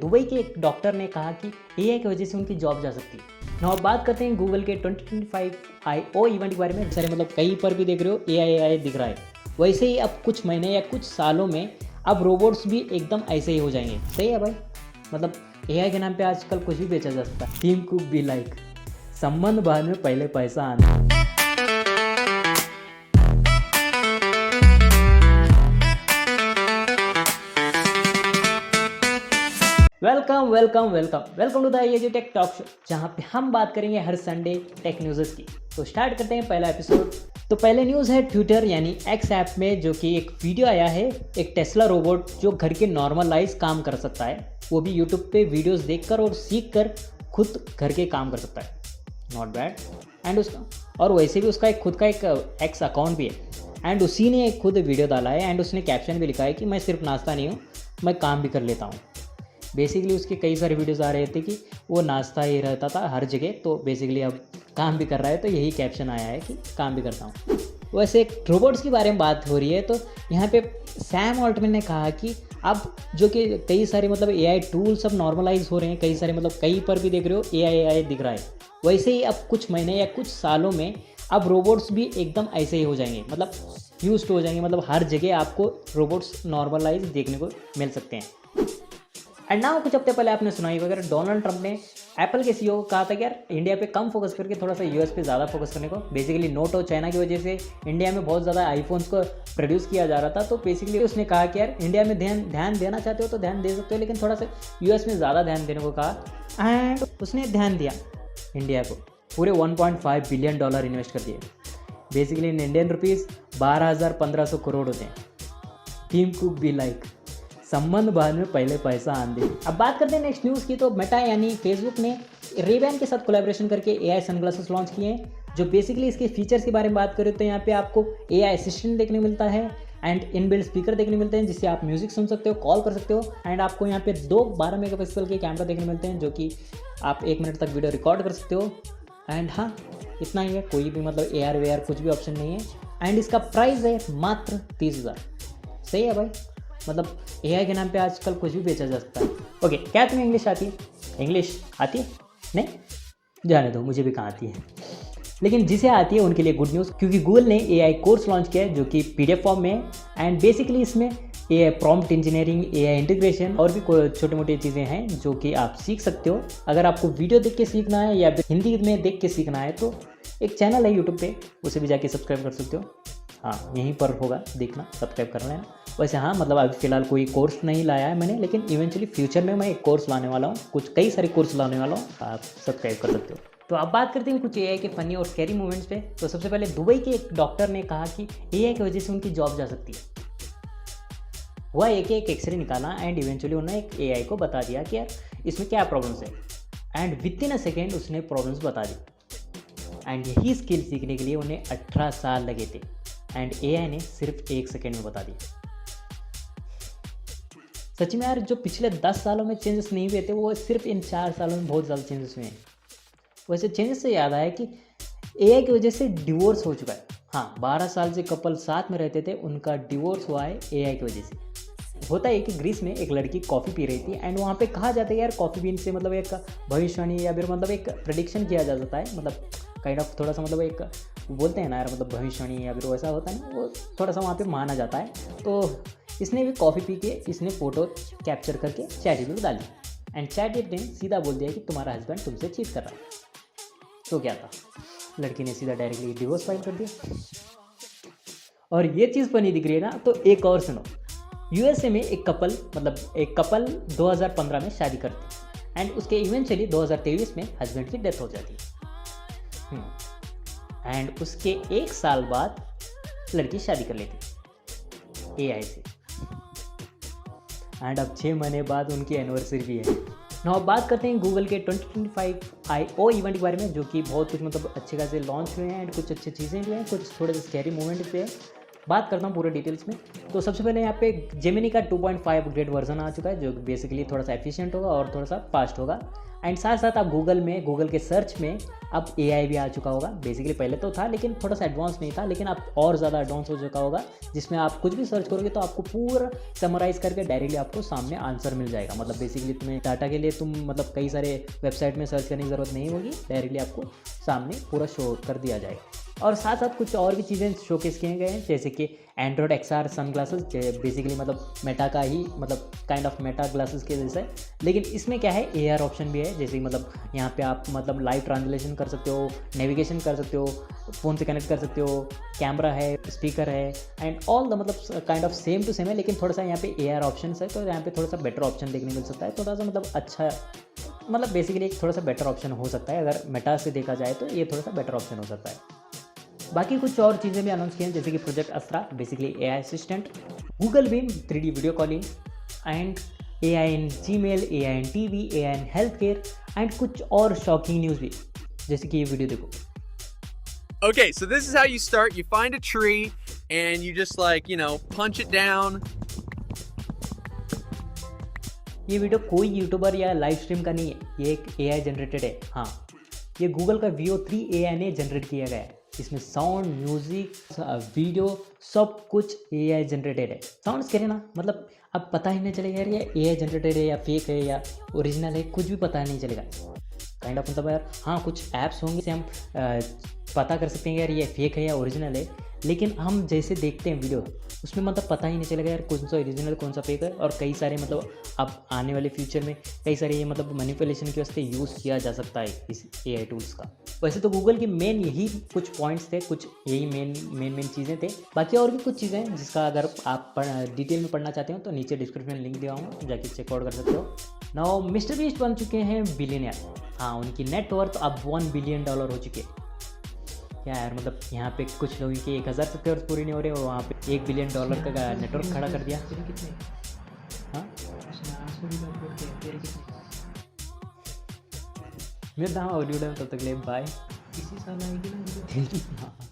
Dubai के एक doctor ने कहा कि एआई की वजह से उनकी जॉब जा सकती है। अब बात करते हैं गूगल के 2025 आईओ इवेंट के बारे में। सारे कहीं पर भी देख रहे हो एआई दिख रहा है। वैसे ही अब कुछ महीने या कुछ सालों में अब रोबोट्स भी एकदम ऐसे ही हो जाएंगे। सही है भाई। एआई के नाम पे आजकल कुछ भी बेचा जा सकता है। टीम कुक बी लाइक संबंध बाद में पहले पैसा आना। Welcome to the AG tech talk show, जहाँ पे हम बात करेंगे हर संडे टेक न्यूज़ की। तो स्टार्ट करते हैं पहला एपिसोड। तो पहले न्यूज़ है ट्विटर यानी एक्स ऐप में, जो कि एक वीडियो आया है एक टेस्ला रोबोट जो घर के नॉर्मलाइज काम कर सकता है, वो भी यूट्यूब पे वीडियोस देखकर और सीख कर खुद घर के काम कर सकता है। Not bad. एंड उसका और वैसे भी उसका एक खुद का एक एक्स अकाउंट भी है एंड उसी ने एक खुद वीडियो डाला है एंड उसने कैप्शन भी लिखा है कि मैं सिर्फ नाश्ता नहीं हूँ, मैं काम भी कर लेता हूँ। बेसिकली उसके कई सारे वीडियोस आ रहे थे कि वो नाश्ता ही रहता था हर जगह, तो बेसिकली अब काम भी कर रहा है, तो यही कैप्शन आया है कि काम भी करता हूँ। वैसे रोबोट्स के बारे में बात हो रही है, तो यहाँ पे सैम ऑल्टमैन ने कहा कि अब जो कि कई सारे एआई टूल्स अब नॉर्मलाइज हो रहे हैं, कई सारे कहीं पर भी देख रहे हो एआई दिख रहा है। वैसे ही अब कुछ महीने या कुछ सालों में अब रोबोट्स भी एकदम ऐसे ही हो जाएंगे, यूज्ड हो जाएंगे। हर जगह आपको रोबोट्स नॉर्मलाइज देखने को मिल सकते हैं। एंड नाउ कुछ हफ्ते पहले आपने सुना ही वगैरह, डोनाल्ड ट्रंप ने एप्पल के सीईओ को कहा था कि यार इंडिया पे कम फोकस करके थोड़ा सा यूएस पे ज़्यादा फोकस करने को। बेसिकली नोट और चाइना की वजह से इंडिया में बहुत ज़्यादा आईफोन्स को प्रोड्यूस किया जा रहा था, तो बेसिकली उसने कहा कि यार इंडिया में ध्यान देना चाहते हो तो ध्यान दे सकते हो, लेकिन थोड़ा सा यूएस में ज़्यादा ध्यान देने को कहा। एंड उसने ध्यान दिया इंडिया को, पूरे $1.5 बिलियन इन्वेस्ट कर दिए। Basically in Indian rupees 12,1500 crore होते हैं। टीम कुक बी लाइक संबंध बाद में पहले पैसा आन दे। अब बात करते हैं नेक्स्ट न्यूज़ की। तो मेटा यानी फेसबुक ने रेबैन के साथ कोलैबोरेशन करके एआई सनग्लासेस लॉन्च किए हैं, जो बेसिकली इसके फीचर्स के बारे में बात करें तो यहाँ पे आपको एआई असिस्टेंट देखने मिलता है एंड इनबिल्ट स्पीकर देखने मिलते हैं, जिससे आप म्यूजिक सुन सकते हो, कॉल कर सकते हो। एंड आपको यहाँ पे 12 मेगापिक्सल के कैमरा देखने मिलते हैं, जो कि आप 1 मिनट तक वीडियो रिकॉर्ड कर सकते हो। एंड हाँ, इतना ही है, कोई भी एआर वेआर कुछ भी ऑप्शन नहीं है। एंड इसका प्राइस है मात्र 30,000। सही है भाई। एआई के नाम पे आजकल कुछ भी बेचा जा सकता है। ओके, क्या तुम्हें इंग्लिश आती है? इंग्लिश आती है? नहीं, जाने दो, मुझे भी कहाँ आती है। लेकिन जिसे आती है उनके लिए गुड न्यूज़, क्योंकि गूगल ने एआई कोर्स लॉन्च किया है जो कि पीडीएफ फॉर्म में है। एंड बेसिकली इसमें AI prompt engineering, AI integration और भी छोटी मोटी चीज़ें हैं जो कि आप सीख सकते हो। अगर आपको वीडियो देख के सीखना है या हिंदी में देख के सीखना है तो एक चैनल है यूट्यूब पे, उसे भी जाके सब्सक्राइब कर सकते हो। हाँ, यहीं पर होगा, देखना, सब्सक्राइब कर लेना। वैसे हाँ, अभी फ़िलहाल कोई कोर्स नहीं लाया है मैंने, लेकिन इवेंचुअली फ्यूचर में मैं एक कोर्स लाने वाला हूँ, कई सारे कोर्स लाने वाला हूँ, आप सब्सक्राइब कर सकते हो। तो अब बात करते हैं कुछ एआई के फनी और स्कैरी मोमेंट्स पे। तो सबसे पहले दुबई के एक डॉक्टर ने कहा कि एआई की वजह से उनकी जॉब जा सकती है। वह एक एक्सरे निकाला एंड इवेंचुअली उन्होंने एक एआई को बता दिया कि यार इसमें क्या प्रॉब्लम्स है, and with in a second उसने प्रॉब्लम्स बता दी। एंड यही स्किल सीखने के लिए उन्हें 18 साल लगे थे एंड एआई ने सिर्फ 1 सेकेंड में बता दिया। सच में यार, जो पिछले 10 सालों में चेंजेस नहीं हुए थे, वो सिर्फ इन 4 सालों में बहुत ज़्यादा चेंजेस हुए हैं। वैसे चेंजेस से याद आया कि एआई की वजह से डिवोर्स हो चुका है। हाँ, 12 साल से कपल साथ में रहते थे, उनका डिवोर्स हुआ है एआई की वजह से। होता है कि ग्रीस में एक लड़की कॉफ़ी पी रही थी एंड वहाँ पे कहा जाता है यार कॉफ़ी बीन से एक भविष्यवाणी या फिर एक प्रेडिक्शन किया जा सकता है, काइंड ऑफ थोड़ा सा एक बोलते हैं ना यार, भविष्यवाणी या फिर वैसा होता है ना, वो थोड़ा सा वहाँ पे माना जाता है। तो इसने भी कॉफ़ी पी के इसने फ़ोटो कैप्चर करके चैट में डाली एंड चैट ने सीधा बोल दिया कि तुम्हारा हस्बैंड तुमसे चीट कर रहा है। तो क्या था, लड़की ने सीधा डायरेक्टली डिवोर्स फाइल कर दिया। और ये चीज़ बनी दिख रही है ना, तो एक और सुनो। यूएसए में एक कपल 2015 में शादी करती एंड उसके इवेंचुअली 2023 में हस्बैंड की डेथ हो जाती है। एंड उसके 1 साल बाद लड़की शादी कर लेती एआई से। एंड अब 6 महीने बाद उनकी एनिवर्सरी भी है। अब बात करते हैं गूगल के 2025 आईओ इवेंट के बारे में, जो कि बहुत कुछ अच्छे खासे लॉन्च हुए हैं एंड कुछ अच्छी चीज़ें भी हैं, कुछ थोड़े से स्कैरी मोमेंट पे है। बात करता हूँ पूरे डिटेल्स में। तो सबसे पहले यहाँ पे जेमिनी का 2.5 अपग्रेड वर्जन आ चुका है, जो बेसिकली थोड़ा सा एफिशिएंट होगा और थोड़ा सा फास्ट होगा। एंड साथ साथ आप गूगल के सर्च में अब AI भी आ चुका होगा। बेसिकली पहले तो था लेकिन थोड़ा सा एडवांस नहीं था, लेकिन अब और ज़्यादा एडवांस हो चुका होगा, जिसमें आप कुछ भी सर्च करोगे तो आपको पूरा समराइज़ करके डायरेक्टली आपको सामने आंसर मिल जाएगा। मतलब बेसिकली तुम्हें डाटा के लिए मतलब कई सारे वेबसाइट में सर्च करने की ज़रूरत नहीं होगी, डायरेक्टली आपको सामने पूरा शो कर दिया जाएगा। और साथ साथ कुछ और भी चीज़ें शोकेस किए गए हैं, जैसे कि एंड्रॉयड XR सनग्लासेस, बेसिकली मतलब मेटा का ही मतलब काइंड ऑफ मेटा ग्लासेस के जैसा है, लेकिन इसमें क्या है AR ऑप्शन भी है। जैसे मतलब यहाँ पे आप मतलब लाइव ट्रांसलेशन कर सकते हो, नेविगेशन कर सकते हो, फ़ोन से कनेक्ट कर सकते हो, कैमरा है, स्पीकर है एंड ऑल द मतलब kind of same to same है, लेकिन थोड़ा सा यहाँ पे AR ऑप्शन है, तो यहाँ पे थोड़ा सा बेटर ऑप्शन देखने मिल सकता है। थोड़ा सा मतलब अच्छा, मतलब बेसिकली एक थोड़ा सा बेटर ऑप्शन हो सकता है। अगर मेटा से देखा जाए तो ये थोड़ा सा बेटर ऑप्शन हो सकता है। बाकी कुछ और चीज़ें भी अनाउंस की हैं, जैसे कि project अस्त्रा, basically AI assistant, Google beam 3D video calling and AI in Gmail, AI in TV, AI in health care and कुछ और शॉकिंग न्यूज़ भी, जैसे कि ये वीडियो देखो। Okay, so this is how you start. You find a tree and you just like, punch it down. ये video कोई YouTuber या लाइव स्ट्रीम का नहीं है, ये एक AI जनरेटेड है। हाँ, ये गूगल का VO3 AI ने जनरेट किया गया है। इसमें साउंड, म्यूजिक, वीडियो सब कुछ AI जनरेटेड है। साउंड्स कह रहे ना, मतलब अब पता ही नहीं चलेगा यार ये AI जनरेटेड है या फेक है या ओरिजिनल है, कुछ भी पता नहीं चलेगा काइंड ऑफ। मतलब यार हाँ, कुछ ऐप्स होंगे से हम पता कर सकते हैं यार ये फेक है या ओरिजिनल है, लेकिन हम जैसे देखते हैं वीडियो उसमें मतलब पता ही नहीं चलेगा यार कौन सा ओरिजिनल कौन सा फेक है। और कई सारे मतलब अब आने वाले फ्यूचर में कई सारे ये मतलब मैनिपुलेशन के वास्ते यूज़ किया जा सकता है इस AI टूल्स का। वैसे तो गूगल की मेन यही कुछ पॉइंट्स थे, कुछ यही मेन चीज़ें थे। बाकी और भी कुछ चीज़ें हैं जिसका अगर आप डिटेल में पढ़ना चाहते हो तो नीचे डिस्क्रिप्शन में लिंक दिया हूँ, जाके चेकआउट कर सकते हो। नाउ मिस्टर बीस्ट बन चुके हैं बिलियनियर। हाँ, उनकी नेटवर्थ अब $1 बिलियन हो चुके हैं। क्या यार, मतलब यहाँ पे कुछ लोगों के 1000 सब्सक्राइबर्स पूरी नहीं हो रहे और वहाँ पे $1 बिलियन का नेटवर्क खड़ा कर दिया। हाँ, मेरा नाम हॉलीवुड है, तब तक ले बाय। इसी साल आएगी ना।